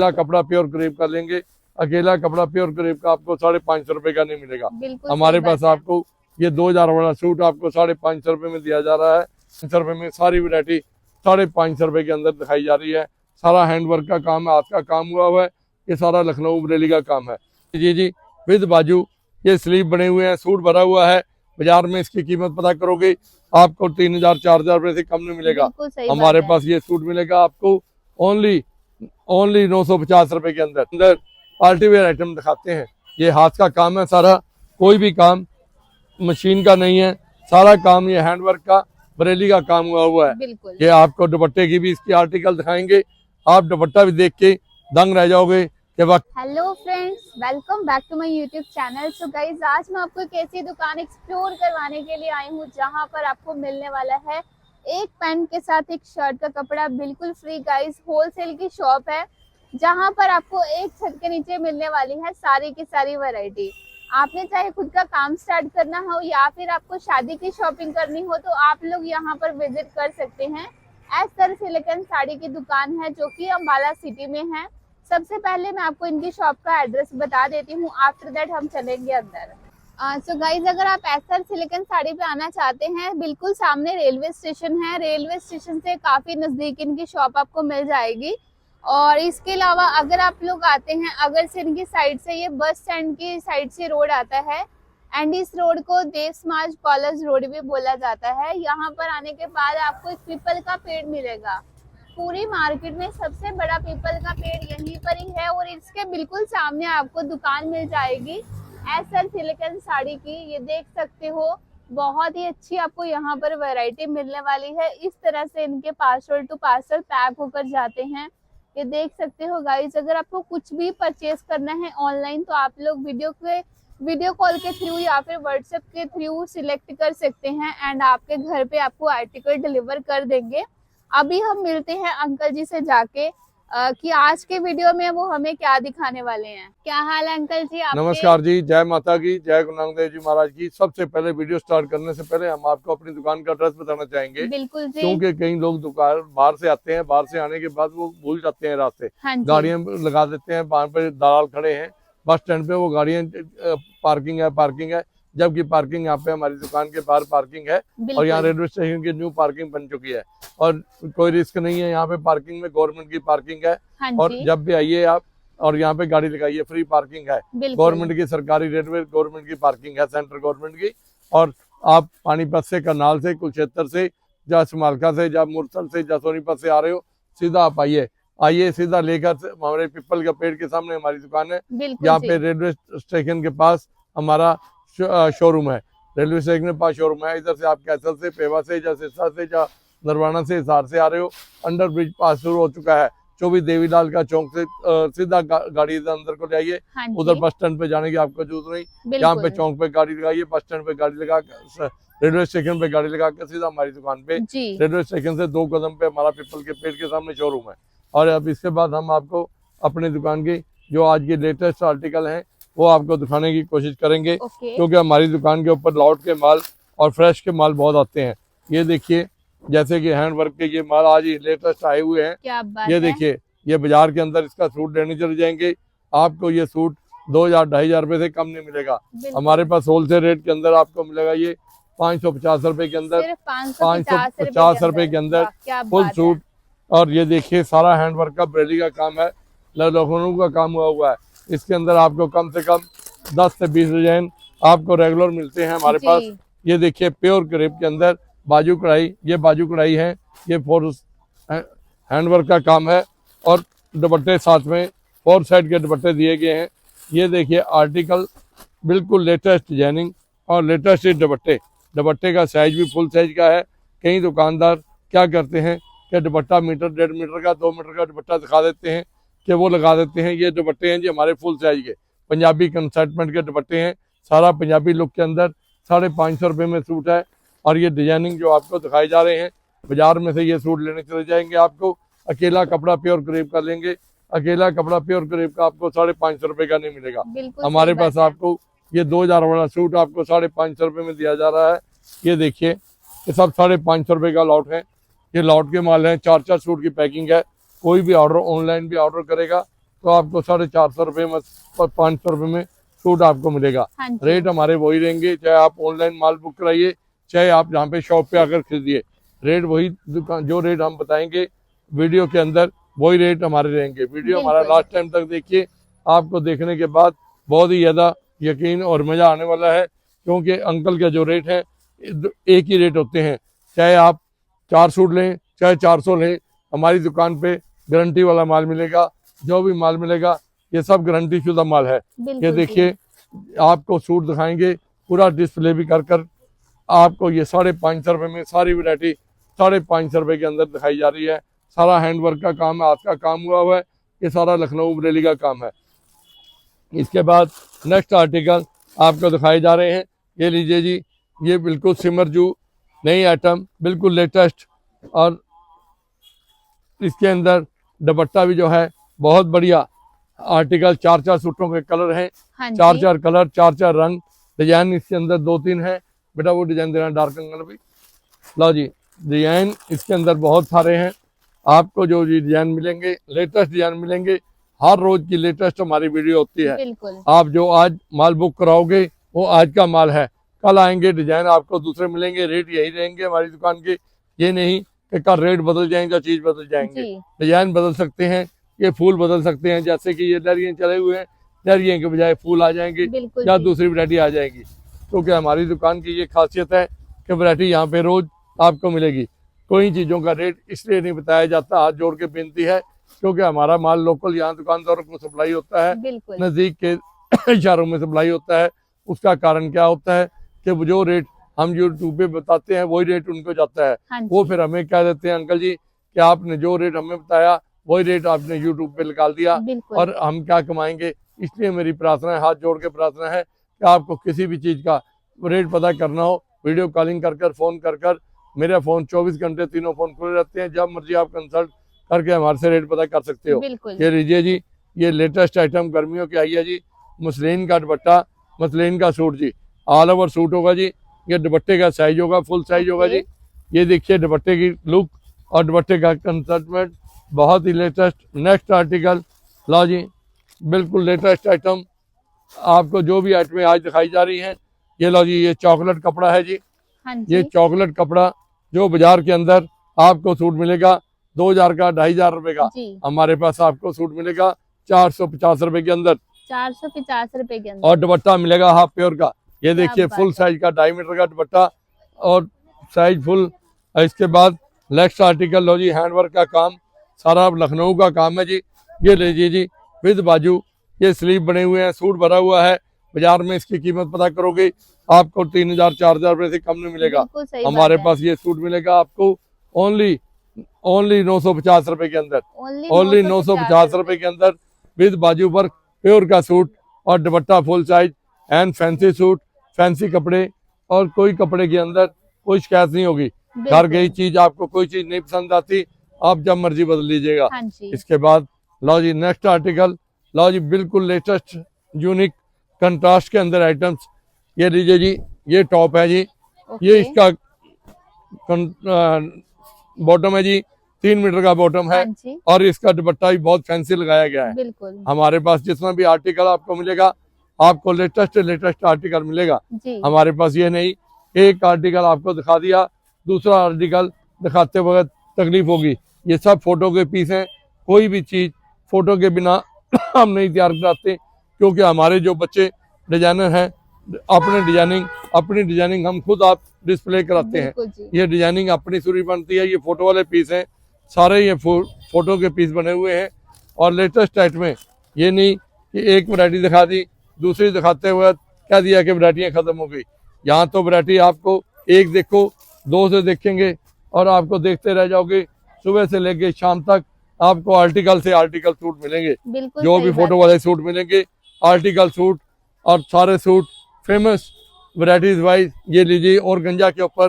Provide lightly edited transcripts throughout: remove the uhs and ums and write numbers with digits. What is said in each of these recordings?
अकेला कपड़ा pure crepe का लेंगे, अकेला कपड़ा प्योर क्रेप का आपको 550 रुपए का नहीं मिलेगा। हमारे पास आपको ये 2000 वाला सूट आपको 550 रुपए में दिया जा रहा है। 500 रुपए में सारी वैरायटी 550 रुपए के अंदर दिखाई जा रही है। सारा हैंडवर्क का काम है, हाथ का काम हुआ हुआ है, ये सारा लखनऊ बरेली का काम है। जी जी, विद बाजू, ये स्लीव बने हुए हैं, सूट भरा हुआ है। बाजार में इसकी कीमत पता करोगे आपको 3000 4000 रुपए से कम नहीं मिलेगा। हमारे पास ये सूट मिलेगा आपको ओनली 950 रुपए के अंदर पार्टी वेयर आइटम दिखाते हैं। ये हाथ का काम है सारा, कोई भी काम मशीन का नहीं है, सारा काम ये हैंडवर्क का बरेली का काम हुआ है। ये आपको दुपट्टे की भी इसकी आर्टिकल दिखाएंगे, आप दुपट्टा भी देख के दंग रह जाओगे। Hello friends, welcome back to my YouTube channel. So guys, आज मैं आपको एक ऐसी दुकान एक्सप्लोर करवाने के लिए आई हूँ जहाँ पर आपको मिलने वाला है एक पैंट के साथ एक शर्ट का कपड़ा बिल्कुल फ्री। गाइज, होलसेल की शॉप है जहाँ पर आपको एक छत के नीचे मिलने वाली है सारी की सारी वैरायटी। आपने चाहे खुद का काम स्टार्ट करना हो या फिर आपको शादी की शॉपिंग करनी हो तो आप लोग यहाँ पर विजिट कर सकते हैं। एस सिलिकन साड़ी की दुकान है जो कि अम्बाला सिटी में है। सबसे पहले मैं आपको इनकी शॉप का एड्रेस बता देती हूँ, आफ्टर दैट हम चलेंगे अंदर। सो गाइज, अगर आप एसआर सिलिकन साड़ी पे आना चाहते हैं, बिल्कुल सामने रेलवे स्टेशन है। रेलवे स्टेशन से काफी नजदीक इनकी शॉप आपको मिल जाएगी। और इसके अलावा अगर आप लोग आते हैं अगर से इनकी साइड से, ये बस स्टैंड की साइड से रोड आता है एंड इस रोड को देव समाज कॉलेज रोड भी बोला जाता है। यहाँ पर आने के बाद आपको एक पीपल का पेड़ मिलेगा। पूरी मार्केट में सबसे बड़ा पीपल का पेड़ यहीं पर ही है और इसके बिल्कुल सामने आपको दुकान मिल जाएगी एसआर सिलिकन साड़ी की। ये देख सकते हो, बहुत ही अच्छी आपको यहाँ पर वैरायटी मिलने वाली है। इस तरह से इनके पार्सल टू पार्सल पैक होकर जाते हैं। ये देख सकते हो गाइज, अगर आपको कुछ भी परचेज करना है ऑनलाइन तो आप लोग वीडियो कॉल के थ्रू या फिर व्हाट्सएप के थ्रू सिलेक्ट कर सकते हैं एंड आपके घर पे आपको आर्टिकल डिलीवर कर देंगे। अभी हम मिलते हैं अंकल जी से जाके कि आज के वीडियो में वो हमें क्या दिखाने वाले हैं। क्या हाल है अंकल जी आपके? नमस्कार जी, जय माता की, जय गुरु नानक देव जी महाराज की। सबसे पहले वीडियो स्टार्ट करने से पहले हम आपको अपनी दुकान का एड्रेस बताना चाहेंगे। बिल्कुल जी। क्योंकि कई लोग दुकान बाहर से आते हैं, बाहर से आने के बाद वो भूल जाते हैं रास्ते। गाड़ियां लगा देते हैं, वहाँ पे दलाल खड़े हैं बस स्टैंड पे, वो गाड़ियां पार्किंग है, जबकि पार्किंग यहाँ पे हमारी दुकान के बाहर पार्किंग है और यहाँ रेलवे स्टेशन की न्यू पार्किंग बन चुकी है और कोई रिस्क नहीं है। यहाँ पे पार्किंग में गवर्नमेंट की पार्किंग है और जब भी आइए आप और यहाँ पे गाड़ी लगाइए, फ्री पार्किंग है। गवर्नमेंट की, सरकारी रेलवे गवर्नमेंट की पार्किंग है, सेंट्रल गवर्नमेंट की। और आप पानीपत से, करनाल से, कुरुक्षेत्र से, या समालखा से, या मुरसल से, या सोनीपत से आ रहे हो, सीधा आप आइए सीधा लेकर हमारे पीपल का पेड़ के सामने हमारी दुकान है। यहाँ पे रेलवे स्टेशन के पास हमारा शोरूम है। रेलवे स्टेशन के पास शोरूम है। इधर से आप कैसल से, पेवा से, या सिरसा से, या नरवाना से, हिसार से आ रहे हो, अंडर ब्रिज पास शुरू हो चुका है। 24 देवीलाल का चौक से सीधा गाड़ी अंदर को जाइए। उधर बस स्टैंड पे जाने की आपको जरूरत नहीं। यहाँ पे चौक पे गाड़ी लगाइए, बस स्टैंड पे गाड़ी लगा, रेलवे स्टेशन पे गाड़ी लगा कर सीधा हमारी दुकान पे। रेलवे स्टेशन से 2 कदम पे हमारा पीपल के पेड़ के सामने शोरूम है। और अब इसके बाद हम आपको अपनी दुकान की जो आज की लेटेस्ट आर्टिकल हैं वो आपको दिखाने की कोशिश करेंगे। क्योंकि हमारी दुकान के ऊपर लॉट के माल और फ्रेश के माल बहुत आते हैं। ये देखिए, जैसे कि हैंडवर्क के ये माल आज ही लेटेस्ट आए हुए हैं। ये देखिए, ये बाजार के अंदर इसका सूट लेने चले जाएंगे, आपको ये सूट 2000-2500 रुपए से कम नहीं मिलेगा। हमारे पास होलसेल रेट के अंदर आपको मिलेगा ये 550 रुपए के अंदर, 550 रुपए के अंदर फुल सूट। और ये देखिए, सारा हैंडवर्क का बरेली का काम है, लखनऊ का काम हुआ है। इसके अंदर आपको कम से कम 10 से 20 डिजाइन आपको रेगुलर मिलते हैं हमारे पास। ये देखिए, प्योर क्रेप के अंदर बाजू कढ़ाई, ये बाजू कढ़ाई है, ये 4 हैंडवर्क का काम है और दुपट्टे साथ में 4 साइड के दुपट्टे दिए गए हैं। ये देखिए आर्टिकल, बिल्कुल लेटेस्ट डिजाइनिंग और लेटेस्ट दुपट्टे का साइज भी फुल साइज का है। कई दुकानदार क्या करते हैं कि दुपट्टा मीटर, 1.5 मीटर का, 2 मीटर का दुपट्टा दिखा देते हैं कि वो लगा देते हैं। ये दुपट्टे हैं जी हमारे फुल साइज के पंजाबी कंसेटमेंट के दुपट्टे हैं। सारा पंजाबी लुक के अंदर 550 रुपये में सूट है। और ये डिजाइनिंग जो आपको दिखाए जा रहे हैं, बाजार में से ये सूट लेने चले जाएंगे आपको अकेला कपड़ा प्योर क्रेप का लेंगे, अकेला कपड़ा प्योर क्रेप का आपको 550 रुपये का नहीं मिलेगा। हमारे पास आपको ये 2000 वाला सूट आपको 550 रुपये में दिया जा रहा है। ये देखिए, ये सब 550 रुपये का लॉट है। ये लॉट के माल हैं, 4-4 सूट की पैकिंग है। कोई भी ऑर्डर ऑनलाइन भी ऑर्डर करेगा तो आपको 450 रुपये में 500 रुपये में सूट आपको मिलेगा। हाँ जी। रेट हमारे वही रहेंगे, चाहे आप ऑनलाइन माल बुक कराइए चाहे आप यहाँ पे शॉप पे आकर खरीदिए, रेट वही दुकान जो रेट हम बताएंगे वीडियो के अंदर वही रेट हमारे रहेंगे। वीडियो हमारा लास्ट टाइम तक देखिए, आपको देखने के बाद बहुत ही ज़्यादा यकीन और मज़ा आने वाला है, क्योंकि अंकल का जो रेट है एक ही रेट होते हैं, चाहे आप 4 सूट लें चाहे 400 लें, हमारी दुकान पे गारंटी वाला माल मिलेगा। जो भी माल मिलेगा ये सब गारंटी शुदा माल है। ये देखिए आपको सूट दिखाएंगे, पूरा डिस्प्ले भी कर आपको ये 550 रुपये में सारी वैरायटी 550 रुपये के अंदर दिखाई जा रही है। सारा हैंडवर्क का काम है, हाथ का काम हुआ है, ये सारा लखनऊ बरेली का काम है। इसके बाद नेक्स्ट आर्टिकल आपको दिखाए जा रहे हैं, ये लीजिए जी, ये बिल्कुल सिमर जू नई आइटम, बिल्कुल लेटेस्ट, और इसके अंदर दुपट्टा भी जो है बहुत बढ़िया आर्टिकल, 4 सूटों के कलर हैं। हाँ 4 कलर 4 रंग, डिजाइन इसके अंदर 2-3 है। बेटा वो डिजाइन देना डार्क कलर भी, लो जी, डिजाइन इसके अंदर बहुत सारे हैं। आपको जो डिजाइन मिलेंगे लेटेस्ट डिजाइन मिलेंगे, हर रोज की लेटेस्ट हमारी वीडियो होती है। आप जो आज माल बुक कराओगे वो आज का माल है, कल आएंगे डिजाइन आपको दूसरे मिलेंगे, रेट यही रहेंगे हमारी दुकान के। ये नहीं कि कल रेट बदल जाएंगे, चीज बदल जाएंगे, डिजाइन बदल सकते हैं, ये फूल बदल सकते हैं, जैसे कि ये लहरियां चले हुए हैं, लहरियां के बजाय फूल आ जाएंगे या दूसरी वैरायटी आ जाएगी। क्योंकि हमारी दुकान की ये खासियत है कि वैरायटी यहाँ पे रोज आपको मिलेगी। कोई चीज़ों का रेट इसलिए नहीं बताया जाता, हाथ जोड़ के बेनती है, क्योंकि हमारा माल लोकल यहाँ दुकानदारों को सप्लाई होता है, नज़दीक के शहरों में सप्लाई होता है। उसका कारण क्या होता है कि जो रेट हम यूट्यूब पे बताते हैं वही रेट उनको जाता है। हाँ, वो फिर हमें कह देते हैं अंकल जी कि आपने जो रेट हमें बताया वही रेट आपने यूट्यूब पे निकाल दिया, और हम क्या कमाएंगे। इसलिए मेरी प्रार्थना है, हाथ जोड़ के प्रार्थना है कि आपको किसी भी चीज़ का रेट पता करना हो, वीडियो कॉलिंग कर फ़ोन कर मेरा फ़ोन 24 घंटे तीनों फ़ोन खुले रहते हैं, जब मर्जी आप कंसल्ट करके हमारे से रेट पता कर सकते हो। ये लीजिए जी, ये लेटेस्ट आइटम गर्मियों की आई है जी, मसलिन का दुपट्टा, मसलिन का सूट जी, ऑल ओवर सूट होगा जी। ये दुपट्टे का साइज होगा, फुल साइज होगा जी। ये देखिए दुपट्टे की लुक और दुपट्टे का कंसल्टमेंट बहुत ही लेटेस्ट। नेक्स्ट आर्टिकल लो जी, बिल्कुल लेटेस्ट आइटम, आपको जो भी आइटमें आज दिखाई जा रही हैं, ये लो जी, ये चॉकलेट कपड़ा है जी। हाँ जी। ये चॉकलेट कपड़ा जो बाजार के अंदर आपको सूट मिलेगा 2000 का, 2500 रुपए का, हमारे पास आपको सूट मिलेगा 450 रुपए के अंदर, 450 रुपए के अंदर, और दुपट्टा मिलेगा हाफ प्योर का। ये देखिए फुल साइज का 2.5 मीटर का दुपट्टा और साइज फुल। इसके बाद नेक्स्ट आर्टिकल लो जी, हैंडवर्क का काम, सारा लखनऊ का काम है जी। ये लीजिए जी, विद बाजू, ये स्लीव बने हुए हैं, सूट भरा हुआ है। बाजार में इसकी कीमत पता करोगे आपको 3000-4000 रुपए से कम नहीं मिलेगा। हमारे पास ये सूट मिलेगा आपको ओनली 950 रुपए के अंदर, ओनली 950 रुपए के अंदर, विद बाजू पर प्योर का सूट और दुपट्टा full size and fancy suit, fancy कपड़े, और कोई कपड़े के अंदर कोई शिकायत नहीं होगी। घर गई चीज आपको कोई चीज नहीं पसंद आती, आप जब मर्जी बदल लीजिएगा। हाँ, इसके बाद लो जी नेक्स्ट आर्टिकल, लो जी बिल्कुल लेटेस्ट यूनिक कंट्रास्ट के अंदर आइटम्स। ये लीजिए जी, ये टॉप है जी, ये इसका बॉटम है जी, 3 मीटर का बॉटम है, और इसका दुपट्टा भी बहुत फैंसी लगाया गया है। हमारे पास जितना भी आर्टिकल आपको मिलेगा, आपको लेटेस्ट आर्टिकल मिलेगा। हमारे पास ये नहीं एक आर्टिकल आपको दिखा दिया दूसरा आर्टिकल दिखाते वक्त तकलीफ होगी। ये सब फोटो के पीस हैं, कोई भी चीज फोटो के बिना हम नहीं तैयार कराते, क्योंकि हमारे जो बच्चे डिजाइनर हैं अपनी डिजाइनिंग हम खुद आप डिस्प्ले कराते हैं। ये डिजाइनिंग अपनी सूरी बनती है। ये फोटो वाले पीस हैं सारे, ये फोटो के पीस बने हुए हैं और लेटेस्ट टाइट में। ये नहीं कि एक वैरायटी दिखा दी दूसरी दिखाते हुए कह दिया कि वैरायटियाँ खत्म हो गई। यहाँ तो वैरायटी आपको एक देखो, दो से देखेंगे और आपको देखते रह जाओगे। सुबह से लेके शाम तक आपको आर्टिकल से आर्टिकल सूट मिलेंगे, जो भी फोटो वाले सूट मिलेंगे आर्टिकल सूट, और सारे सूट फेमस वैरायटीज वाइज। ये लीजिए, और गंजा के ऊपर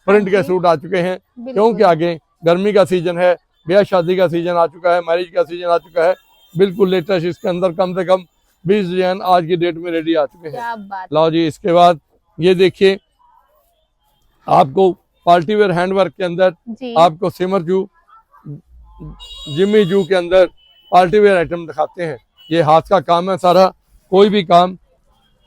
प्रिंट के सूट आ चुके हैं, क्योंकि आगे गर्मी का सीजन है, ब्याह शादी का सीजन आ चुका है, मैरिज का सीजन आ चुका है। बिल्कुल लेटेस्ट, इसके अंदर कम से कम 20 डिजाइन आज की डेट में रेडी आ चुके हैं। लो जी, इसके बाद ये देखिए, आपको पार्टी वेयर हैंडवर्क के अंदर आपको सिमर जू, जिम्मी जू के अंदर पार्टी वेयर आइटम दिखाते हैं। ये हाथ का काम है सारा, कोई भी काम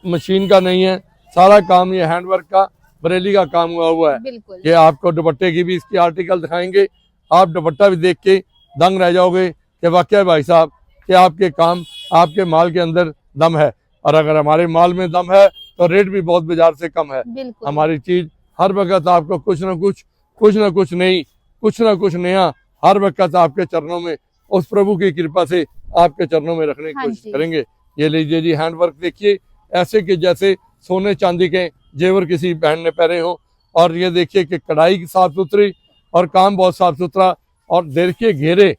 मशीन का नहीं है, सारा काम ये हैंडवर्क का बरेली का काम हुआ है। बिल्कुल। ये आपको दुपट्टे की भी इसकी आर्टिकल दिखाएंगे, आप दुपट्टा भी देख के दंग रह जाओगे कि वाकई भाई साहब कि आपके काम आपके माल के अंदर दम है। और अगर हमारे माल में दम है तो रेट भी बहुत बाजार से कम है। हमारी चीज हर वक्त आपको कुछ ना कुछ नहीं, कुछ ना कुछ नया हर वक्त आपके चरणों में उस प्रभु की कृपा से आपके चरणों में रखने की कोशिश करेंगे। ये लीजिए जी हैंडवर्क देखिए, ऐसे कि जैसे सोने चांदी के जेवर किसी बहन ने पहने हो। और ये देखिए कि कढ़ाई साफ सुथरी और काम बहुत साफ सुथरा। और देखिए घेरे,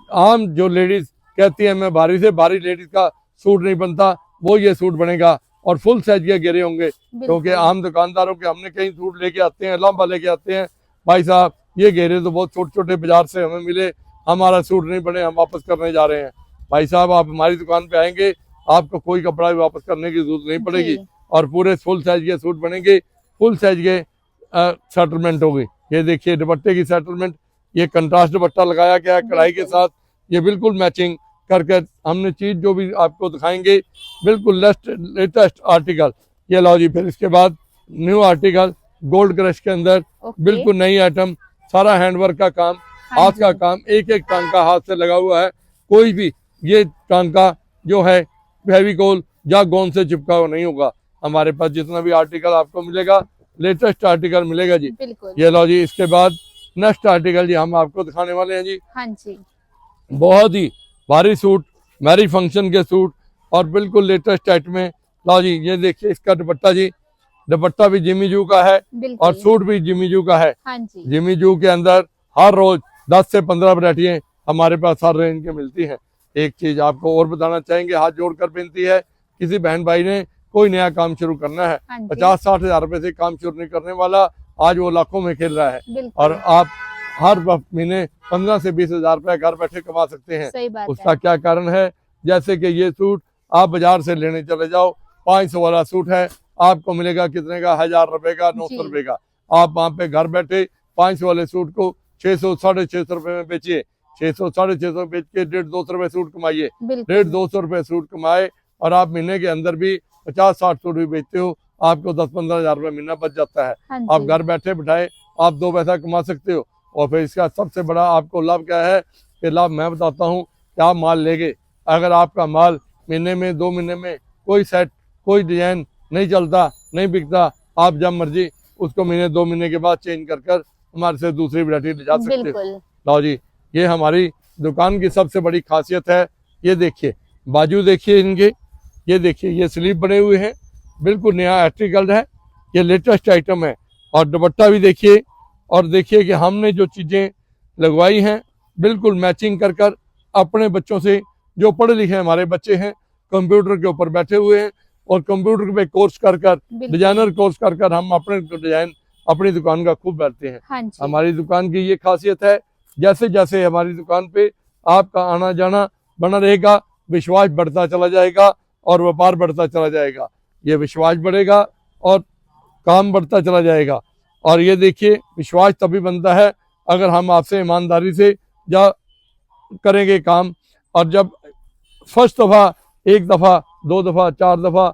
आम जो लेडीज कहती है मैं भारी से भारी लेडीज का सूट नहीं बनता, वो ये सूट बनेगा और फुल साइज के घेरे होंगे। क्योंकि आम दुकानदारों के हमने कहीं सूट लेके आते हैं, लंबा लेके आते हैं, भाई साहब ये घेरे तो बहुत छोटे छोटे बाजार से हमें मिले, हमारा सूट नहीं बने, हम वापस करने जा रहे हैं। भाई साहब आप हमारी दुकान पे आएंगे, आपको कोई कपड़ा भी वापस करने की जरूरत नहीं पड़ेगी और पूरे फुल साइज के सूट बनेंगे, फुल साइज के सेटलमेंट होगी। ये देखिए दुपट्टे की सेटलमेंट, ये कंट्रास्ट दुपट्टा लगाया गया है कढ़ाई के साथ, ये बिल्कुल मैचिंग करके हमने चीज जो भी आपको दिखाएंगे बिल्कुल लेटेस्ट आर्टिकल। ये लो जी, फिर इसके बाद न्यू आर्टिकल गोल्ड क्रश के अंदर बिल्कुल नई आइटम, सारा हैंडवर्क का काम, हाथ का काम, एक एक टांका हाथ से लगा हुआ है। कोई भी ये टांका जो है फेविकोल या गोंद से चिपका हुआ नहीं होगा। हमारे पास जितना भी आर्टिकल आपको मिलेगा लेटेस्ट आर्टिकल मिलेगा जी। ये लो जी, इसके बाद नेक्स्ट आर्टिकल जी हम आपको दिखाने वाले हैं जी। हाँ जी, बहुत ही भारी सूट, मैरिज फंक्शन के सूट और बिल्कुल लेटेस्ट आइटम में। लो जी, ये देखिए इसका दुपट्टा जी, दुपट्टा भी जिमी जू का है और सूट भी जिमी जू का है। हाँ जी। जिमी जू के अंदर हर रोज 10 से 15 वैरायटियां हमारे पास हर रेंज के मिलती हैं। एक चीज आपको और बताना चाहेंगे, हाथ जोड़कर विनती है, किसी बहन भाई ने कोई नया काम शुरू करना है, 50-60 हजार रुपए से काम शुरू नहीं करने वाला, आज वो लाखों में खेल रहा है। और आप हर महीने 15 से 20 हजार रुपए घर बैठे कमा सकते हैं। उसका क्या कारण है? जैसे कि ये सूट आप बाजार से लेने चले जाओ, 500 वाला सूट है, आपको मिलेगा कितने का? 1000 रुपए का, 900 रुपए का। आप वहाँ पे घर बैठे 500 वाले सूट को 600-650 रुपए में बेचिए, 600-650 बेच के 150-200 रुपए सूट कमाइए, 150-200 रुपए सूट कमाए और आप महीने के अंदर भी 50-60 सूट भी बेचते हो, आपको 10-15 हजार रुपए महीना बच जाता है। आप घर बैठे बिठाए आप 2 पैसा कमा सकते हो। और फिर इसका सबसे बड़ा आपको लाभ क्या है कि लाभ मैं बताता हूँ कि आप माल लेंगे, अगर आपका माल महीने में 2 महीने में कोई सेट कोई डिजाइन नहीं चलता नहीं बिकता, आप जब मर्जी उसको महीने 2 महीने के बाद चेंज कर कर हमारे से दूसरी वैरायटी ले जा सकते हो। लो जी, ये हमारी दुकान की सबसे बड़ी खासियत है। ये देखिए बाजू देखिए इनके, ये देखिए ये स्लीव बने हुए हैं, बिल्कुल नया आर्टिकल है, ये लेटेस्ट आइटम है। और दुपट्टा भी देखिए, और देखिए कि हमने जो चीजें लगवाई हैं बिल्कुल मैचिंग कर कर अपने बच्चों से, जो पढ़े लिखे हमारे बच्चे हैं, कंप्यूटर के ऊपर बैठे हुए हैं और कंप्यूटर पे कोर्स कर कर, डिजाइनर कोर्स कर कर हम अपने डिजाइन अपनी दुकान का खूब बैठते हैं। हमारी दुकान की ये खासियत है, जैसे जैसे हमारी दुकान पे आपका आना जाना बना रहेगा, विश्वास बढ़ता चला जाएगा और व्यापार बढ़ता चला जाएगा। ये विश्वास बढ़ेगा और काम बढ़ता चला जाएगा। और ये देखिए विश्वास तभी बनता है अगर हम आपसे ईमानदारी से जा करेंगे काम। और जब फर्स्ट दफ़ा, 1 दफ़ा, 2 दफ़ा, 4 दफ़ा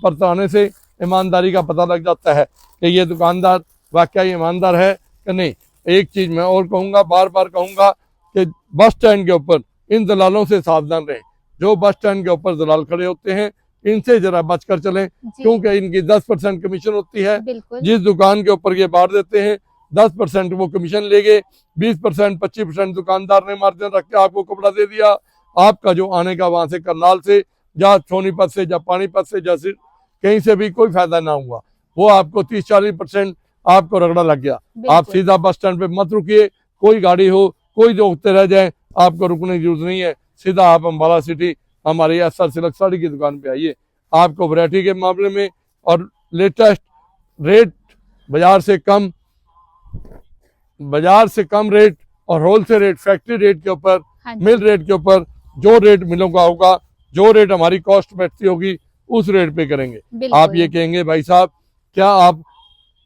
परताने से ईमानदारी का पता लग जाता है कि ये दुकानदार वाकई ईमानदार है कि नहीं। एक चीज़ मैं और कहूँगा, बार बार कहूँगा कि बस स्टैंड के ऊपर इन दलालों से सावधान रहें। जो बस स्टैंड के ऊपर दलाल खड़े होते हैं इनसे जरा बचकर चलें, क्योंकि इनकी 10% कमीशन होती है। जिस दुकान के ऊपर ये बार देते हैं 10% वो कमीशन लेंगे, 20% 25% दुकानदार ने मार्जिन रख के आपको कपड़ा दे दिया। आपका जो आने का वहां से करनाल से या सोनीपत से या पानीपत से जैसे कहीं से भी कोई फायदा ना हुआ, वो आपको 30-40% आपको रगड़ा लग गया। आप सीधा बस स्टैंड पे मत रुकिए, कोई गाड़ी हो कोई रोकते रह जाए, आपको रुकने की जरूरत नहीं है। सीधा आप अम्बाला सिटी हमारी SR सिल्क साड़ी की दुकान पे आइए, आपको वैरायटी के मामले में और लेटेस्ट रेट, बाजार से कम रेट और होलसेल रेट, फैक्ट्री रेट के ऊपर, मिल रेट के ऊपर, जो रेट मिलों का होगा, जो रेट हमारी कॉस्ट बैठती होगी उस रेट पे करेंगे। आप ये कहेंगे भाई साहब क्या आप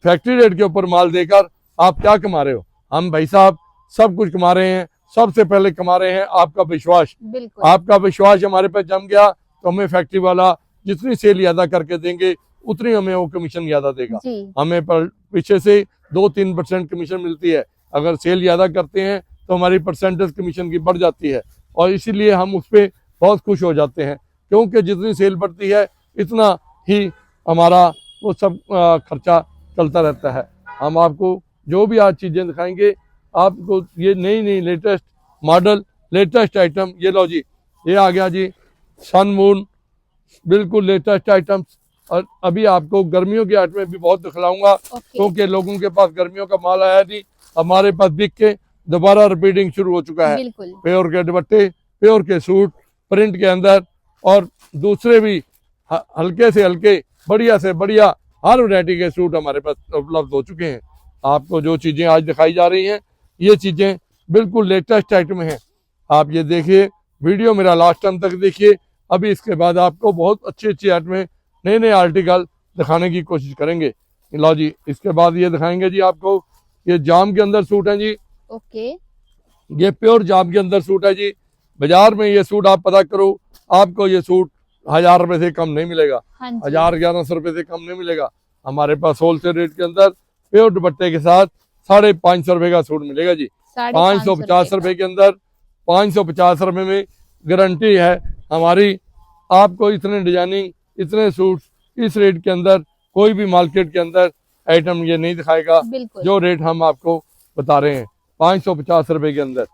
फैक्ट्री रेट के ऊपर माल देकर आप क्या कमा रहे हो? हम भाई साहब सब कुछ कमा रहे हैं, सबसे पहले कमा रहे हैं आपका विश्वास। बिल्कुल। आपका विश्वास हमारे पे जम गया तो हमें फैक्ट्री वाला जितनी सेल ज्यादा करके देंगे उतनी हमें वो कमीशन ज्यादा देगा। हमें पर पीछे से 2-3% कमीशन मिलती है। अगर सेल ज्यादा करते हैं तो हमारी परसेंटेज कमीशन की बढ़ जाती है और इसीलिए हम उस पर बहुत खुश हो जाते हैं, क्योंकि जितनी सेल बढ़ती है इतना ही हमारा वो सब खर्चा चलता रहता है। हम आपको जो भी आज चीज़ें दिखाएंगे, आपको ये नई नई लेटेस्ट मॉडल, लेटेस्ट आइटम, ये लो जी, ये आ गया जी सन मून, बिल्कुल लेटेस्ट आइटम्स। और अभी आपको गर्मियों के आइटम भी बहुत दिखलाऊंगा, क्योंकि लोगों के पास गर्मियों का माल आया नहीं, हमारे पास बिक के दोबारा रिपीटिंग शुरू हो चुका है। प्योर के दुपट्टे, प्योर के सूट प्रिंट के अंदर, और दूसरे भी हल्के से हल्के, बढ़िया से बढ़िया हर वैरायटी के सूट हमारे पास उपलब्ध हो चुके हैं। आपको जो चीज़ें आज दिखाई जा रही हैं, ये चीज़ें बिल्कुल लेटेस्ट आइटम हैं। आप ये देखिए, वीडियो मेरा लास्ट टाइम तक देखिए। अभी इसके बाद आपको बहुत अच्छी अच्छी आइटम, नए नए आर्टिकल दिखाने की कोशिश करेंगे। लो जी, इसके बाद ये दिखाएंगे जी आपको, ये जाम के अंदर सूट है जी। ओके। ये प्योर जाम के अंदर सूट है जी। बाजार में ये सूट आप पता करो, आपको ये सूट 1000 रुपए से कम नहीं मिलेगा। 1000-1100 रुपए से कम नहीं मिलेगा। हमारे पास होलसेल रेट के अंदर प्योर दुपट्टे के साथ 550 रुपए का सूट मिलेगा जी। 550 रुपए के अंदर, 550 रुपए में गारंटी है हमारी। आपको इतने डिजाइनिंग, इतने सूट इस रेट के अंदर कोई भी मार्केट के अंदर आइटम ये नहीं दिखाएगा जो रेट हम आपको बता रहे हैं, 550 रुपए के अंदर।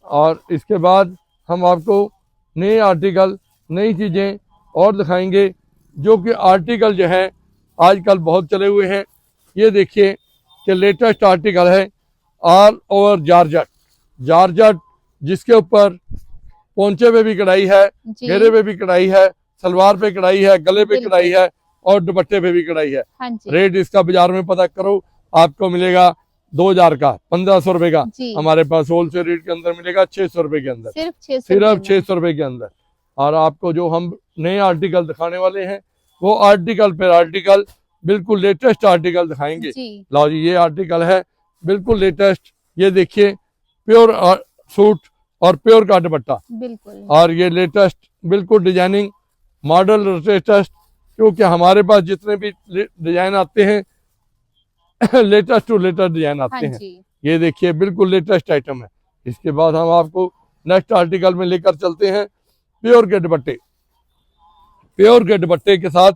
और इसके बाद हम आपको नए आर्टिकल, नई चीज़ें और दिखाएंगे, जो कि आर्टिकल जो है आजकल बहुत चले हुए हैं। ये देखिए कि लेटेस्ट आर्टिकल है ऑल ओवर जॉर्जेट। जॉर्जेट जिसके ऊपर पोंचे पे भी कढ़ाई है, घेरे पे भी कढ़ाई है, सलवार पे कढ़ाई है, गले पे कढ़ाई है और दुपट्टे पे भी कढ़ाई है। रेट इसका बाजार में पता करो, आपको मिलेगा 2000 का, 1500 रुपए का। हमारे पास होलसेल रेट के अंदर मिलेगा 600 रुपए के अंदर, सिर्फ 600 रुपए के अंदर। और आपको जो हम नए आर्टिकल दिखाने वाले हैं, वो आर्टिकल पर आर्टिकल बिल्कुल लेटेस्ट आर्टिकल दिखाएंगे। लो जी, ये आर्टिकल है बिल्कुल लेटेस्ट। ये देखिए, प्योर सूट और प्योर का दुपट्टा, और ये लेटेस्ट बिल्कुल डिजाइनिंग मॉडल लेटेस्ट, क्योंकि हमारे पास जितने भी डिजाइन आते हैं लेटेस्ट टू लेटेस्ट डिजाइन आते हैं। ये देखिए बिल्कुल लेटेस्ट आइटम है। इसके बाद हम आपको नेक्स्ट आर्टिकल में लेकर चलते हैं प्योर के दुपट्टे। प्योर के दुपट्टे के साथ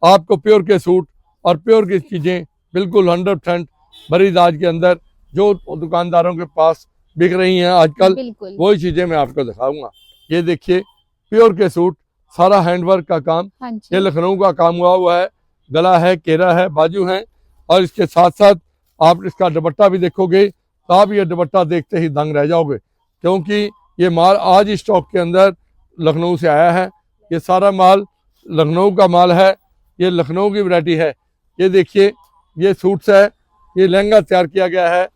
आपको प्योर के सूट और प्योर की चीजें बिल्कुल 100% बड़ी दाज के अंदर जो दुकानदारों के पास बिक रही हैं आजकल, वही चीजें मैं आपको दिखाऊंगा। ये देखिए प्योर के सूट, सारा हैंडवर्क का काम, ये लखनऊ का काम हुआ है, गला है, घेरा है, बाजू है, और इसके साथ साथ आप इसका दुपट्टा भी देखोगे तो आप ये दुपट्टा देखते ही दंग रह जाओगे, क्योंकि ये माल आज स्टॉक के अंदर लखनऊ से आया है। ये सारा माल लखनऊ का माल है, ये लखनऊ की वैरायटी है। ये देखिए, ये सूट्स है, ये लहंगा तैयार किया गया है।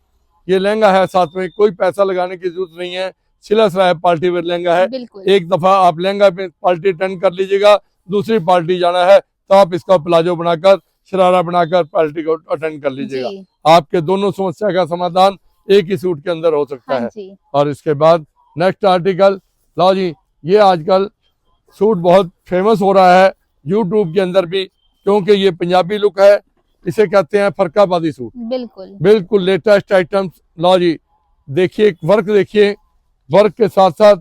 ये लहंगा है, साथ में कोई पैसा लगाने की जरूरत नहीं है, सिला सिलाया पार्टी वेयर लहंगा है। एक दफा आप लहंगा पे पार्टी अटेंड कर लीजिएगा, दूसरी पार्टी जाना है तो आप इसका प्लाजो बनाकर, शरारा बनाकर पार्टी को अटेंड कर लीजिएगा। आपके दोनों समस्या का समाधान एक ही सूट के अंदर हो सकता है। और इसके बाद नेक्स्ट आर्टिकल, लो जी, ये आजकल सूट बहुत फेमस हो रहा है यूट्यूब के अंदर भी, क्योंकि ये पंजाबी लुक है, इसे कहते हैं फरकाबादी सूट। बिल्कुल लेटेस्ट आइटम्स। लो जी, देखिए वर्क, देखिए वर्क के साथ साथ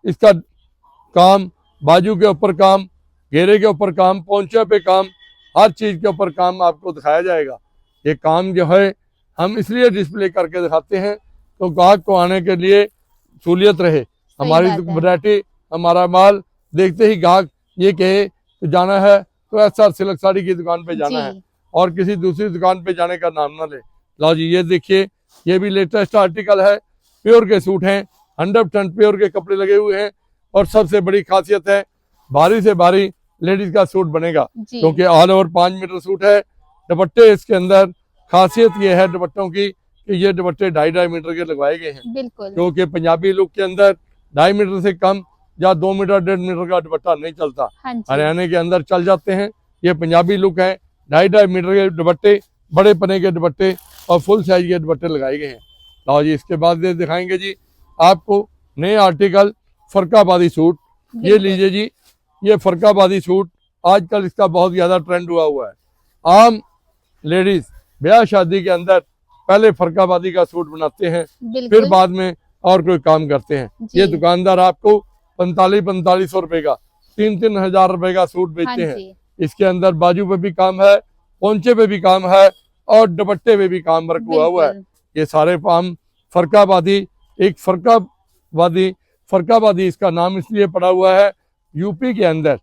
इसका काम, बाजू के ऊपर काम, घेरे के ऊपर काम, पोंचे पे काम, हर चीज के ऊपर काम आपको दिखाया जाएगा। ये काम जो है हम इसलिए डिस्प्ले करके दिखाते हैं तो ग्राहक को आने के लिए सहूलियत रहे। हमारी वैरायटी, हमारा माल देखते ही ग्राहक ये कहे तो जाना है तो एसआर सिल्क साड़ी की दुकान पे जाना है और किसी दूसरी दुकान पे जाने का नाम ना ले। लो जी, ये देखिए, ये भी लेटेस्ट आर्टिकल है, प्योर के सूट हैं, 100% प्योर के कपड़े लगे हुए हैं। और सबसे बड़ी खासियत है, भारी से भारी लेडीज का सूट बनेगा, क्योंकि ऑल ओवर 5 मीटर सूट है। दुपट्टे इसके अंदर खासियत ये है दुपट्टों की कि ये दुपट्टे 2.5 मीटर के लगवाए गए हैं, क्योंकि पंजाबी लुक के अंदर 2.5 मीटर से कम या 2 मीटर 1.5 मीटर का दुपट्टा नहीं चलता। हरियाणा के अंदर चल जाते हैं। ये पंजाबी लुक है, 2.5 मीटर के दुपट्टे, बड़े पने के दुपट्टे और फुल साइज के दुपट्टे लगाए गए हैं। लो जी, इसके बाद ये दिखाएंगे जी, आपको नए आर्टिकल फरकाबादी सूट, ये लीजिए जी, ये फरकाबादी सूट आजकल इसका बहुत ज्यादा ट्रेंड हुआ है। आम लेडीज ब्याह शादी के अंदर पहले फरकाबादी का सूट बनाते हैं, फिर बाद में और कोई काम करते हैं। ये दुकानदार आपको 4500 रुपए का 3-3 हजार रुपए का सूट बेचते हैं। इसके अंदर बाजू पे भी काम है, पोंचे पे भी काम है और दुपट्टे पे भी काम वर्क हुआ है। ये सारे काम फरकाबादी, एक फरकाबादी इसका नाम इसलिए पड़ा हुआ है, यूपी के अंदर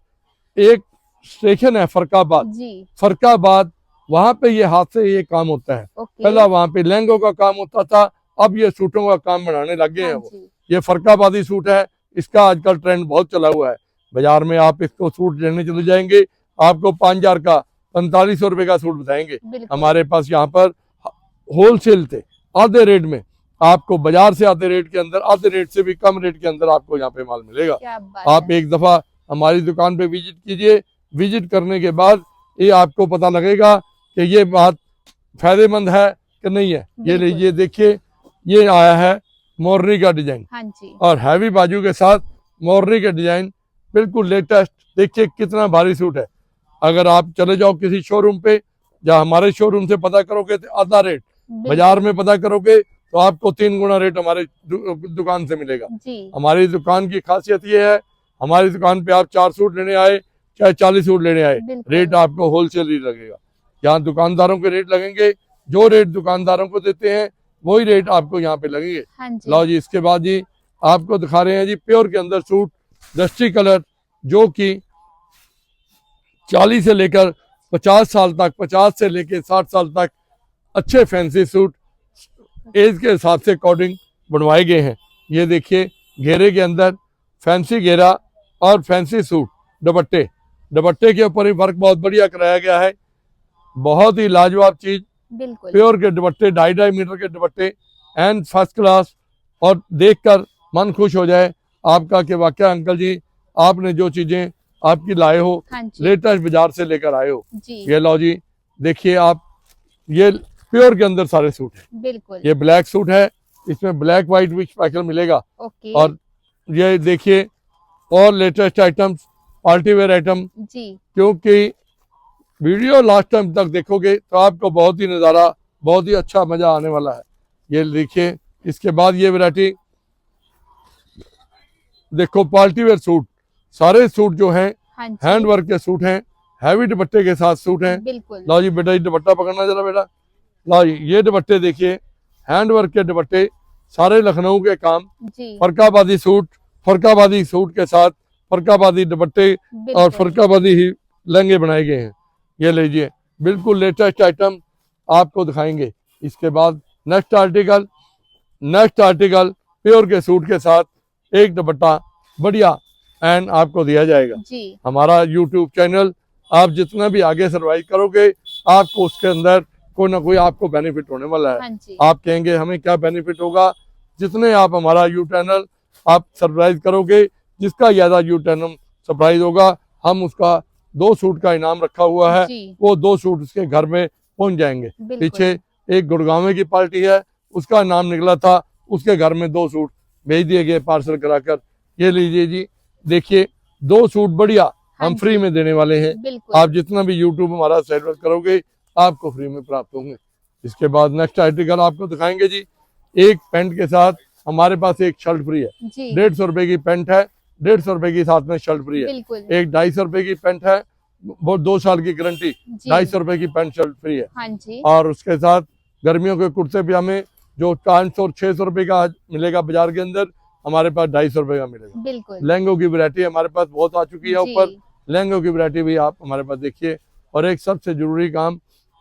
एक स्टेशन है फरकाबाद, वहां पे ये हाथ से ये काम होता है। पहला वहां पे लहंगों का काम होता था, अब ये सूटों का काम बनाने लग गए हैं वो। ये फरकाबादी सूट है, इसका आजकल ट्रेंड बहुत चला हुआ है। बाजार में आप इसको सूट लेने चले जाएंगे, आपको 5000 का 4500 रुपए का सूट बताएंगे। हमारे पास यहाँ पर होलसेल थे, आधे रेट में आपको, बाजार से आधे रेट के अंदर, आधे रेट से भी कम रेट के अंदर आपको यहाँ पे माल मिलेगा। आप एक दफा हमारी दुकान पे विजिट कीजिए, विजिट करने के बाद ये आपको पता लगेगा कि ये बात फायदेमंद है कि नहीं है। ये लीजिए, देखिए, ये आया है मोरनी का डिजाइन और हैवी बाजू के साथ मोरनी का डिजाइन, बिल्कुल लेटेस्ट। देखिए कितना भारी सूट है। अगर आप चले जाओ किसी शोरूम पे, या हमारे शोरूम से पता करोगे तो आधा रेट, बाजार में पता करोगे तो आपको 3 गुना रेट हमारे दुकान से मिलेगा। हमारी दुकान की खासियत ये है, हमारी दुकान पे आप 4 सूट लेने आए चाहे 40 सूट लेने आए, रेट आपको होलसेल ही लगेगा। यहाँ दुकानदारों के रेट लगेंगे, जो रेट दुकानदारों को देते हैं वही रेट आपको यहाँ पे लगेंगे। लो जी, इसके बाद जी आपको दिखा रहे हैं जी प्योर के अंदर सूट, डस्टी कलर, जो कि 40 से लेकर 50 साल तक, 50 से लेकर 60 साल तक अच्छे फैंसी सूट एज के हिसाब से अकॉर्डिंग बनवाए गए हैं। ये देखिए, घेरे के अंदर फैंसी घेरा और फैंसी सूट, दुपट्टे के ऊपर ही वर्क बहुत बढ़िया कराया गया है। बहुत ही लाजवाब चीज, प्योर के दुपट्टे, 2.5 मीटर के दुपट्टे एंड फर्स्ट क्लास, और देखकर मन खुश हो जाए आपका कि वाकई अंकल जी आपने जो चीजें आपकी लाए हो लेटेस्ट बाजार से लेकर आए हो। ये लो जी, देखिए आप, ये प्योर के अंदर सारे सूट है। ये ब्लैक सूट है, इसमें ब्लैक व्हाइट भी स्पेशल मिलेगा। और ये देखिए, और latest items, party wear item, क्योंकि वीडियो लास्ट टाइम तक देखोगे तो आपको बहुत ही नज़ारा, बहुत ही अच्छा मजा आने वाला है। ये देखिए, इसके बाद ये वैरायटी देखो, पार्टी वेयर सूट, सारे सूट जो हैं हैंड वर्क के सूट हैं, हैवी दुपट्टे के साथ सूट हैं। लो जी बेटा, ये दुपट्टा पकड़ना जरा बेटा। लो जी, ये दुपट्टे देखिए, हैंड वर्क के दुपट्टे, सारे लखनऊ के काम, फरकाबादी सूट, फरकाबादी सूट के साथ फरकाबादी दुपट्टे और फरकाबादी ही लहंगे बनाए गए हैं। ये लीजिए, बिल्कुल लेटेस्ट आइटम आपको दिखाएंगे। इसके बाद नेक्स्ट आर्टिकल प्योर के सूट के साथ एक दुपट्टा बढ़िया एंड आपको दिया जाएगा। हमारा यूट्यूब चैनल आप जितना भी आगे सर्वाइव करोगे, आपको उसके अंदर कोई ना कोई आपको बेनिफिट होने वाला है। आप कहेंगे हमें क्या बेनिफिट होगा? जितने आप हमारा यूट्यूब चैनल आप सब्सक्राइब करोगे, जिसका ज्यादा यूट्यूब चैनल सब्सक्राइब होगा, हम उसका 2 सूट का इनाम रखा हुआ है, वो 2 सूट उसके घर में पहुंच जाएंगे। पीछे एक गुड़गांव की पार्टी है, उसका नाम निकला था, उसके घर में 2 सूट भेज दिए गए पार्सल कराकर। ये लीजिए जी, देखिए 2 सूट बढ़िया हम फ्री में देने वाले हैं। आप जितना भी यूट्यूब हमारा सब्सक्राइब करोगे आपको फ्री में प्राप्त होंगे। इसके बाद नेक्स्ट आर्टिकल आपको दिखाएंगे जी, एक पैंट के साथ हमारे पास एक शर्ट फ्री है। 150 रुपए की पैंट है, 150 रुपए की साथ में शर्ट फ्री है। एक 250 रुपए की पैंट है, वो 2 साल की गारंटी, 250 रुपए की पैंट शर्ट फ्री है। और उसके साथ गर्मियों के कुर्ते पजामे जो 500 और 600 रुपए का मिलेगा बाजार के अंदर, हमारे पास 250 रुपए का मिलेगा। लहंगों की वैरायटी हमारे पास बहुत आ चुकी है ऊपर, लहंगों की वैरायटी भी आप हमारे पास देखिए। और एक सबसे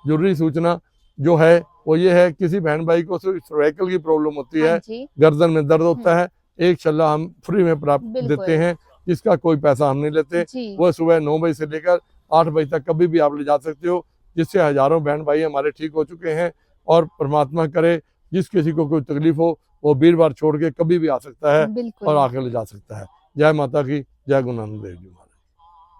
जरूरी सूचना जो है वो ये है, किसी बहन भाई को सर्वाइकल की प्रॉब्लम होती है, गर्दन में दर्द होता है, एक छल्ला हम फ्री में प्राप्त देते हैं, जिसका कोई पैसा हम नहीं लेते। वो सुबह 9 बजे से लेकर 8 बजे तक कभी भी आप ले जा सकते हो, जिससे हजारों बहन भाई हमारे ठीक हो चुके हैं। और परमात्मा करे जिस किसी को कोई तकलीफ हो वो वीरवार छोड़ के कभी भी आ सकता है और आके ले जा सकता है। जय माता की, जय गुरु नानक देव जी।